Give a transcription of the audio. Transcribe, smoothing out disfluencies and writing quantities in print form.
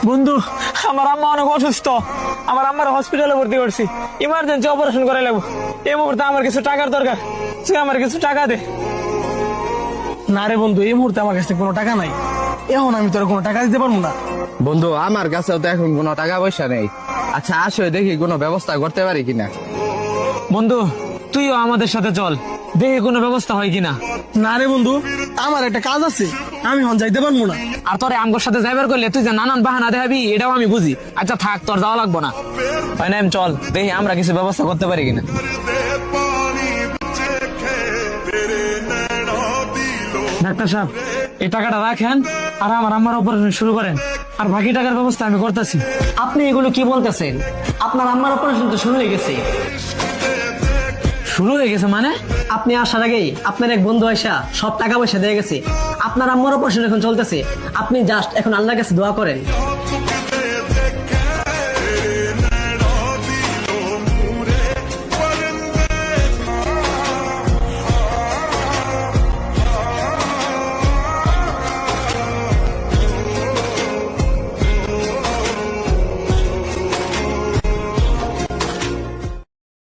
বন্ধু, আমার আম্মা অনেক অসুস্থ। আমার আম্মার হসপিটালে ভর্তি করছি, ইমার্জেন্সি অপারেশন করে লাগবো। এই মুহূর্তে আমার কিছু টাকার দরকার, তুই আমার কিছু টাকা দে। না রে বন্ধু, এই মুহূর্তে আমার কাছে কোনো টাকা নাই। এখন আমি তোর কোনো টাকা দিতে পারবো না। বন্ধু, আমার কাছেও তো এখন কোনো টাকা পয়সা নেই। আচ্ছা আসো, দেখি কোনো ব্যবস্থা করতে পারি কিনা। বন্ধু, তুইও আমাদের সাথে চল, দেখে কোনো ব্যবস্থা হয় কিনা। না রে বন্ধু, আমার একটা কাজ আছে, আমি হন যাইতে পারবো না। আর তোরে আমগোর সাথে যাইবার করলে তুই যে নানান বাহানা দেখাবি, এটাও আমি বুঝি। আচ্ছা থাক, তোর যাওয়া লাগবো না। হয় না, চল দেখি আমরা কিছু ব্যবস্থা করতে পারি কিনা। ডাক্তার সাহেব, এই টাকাটা রাখেন আর আমার আম্মার অপারেশন শুরু করেন, আর বাকি টাকার ব্যবস্থা আমি করতেছি। আপনি এগুলো কি বলতেছেন? আপনার আম্মার অপারেশন তো শুরু হয়ে গেছে। শুরু হয়ে গেছে মানে? আপনি আসার আগেই আপনার এক বন্ধু আয়সা সব টাকা পয়সা দিয়ে গেছে। আপনার আম্মার অপারেশন এখন চলতেছে। আপনি জাস্ট এখন আল্লাহর কাছে দোয়া করেন।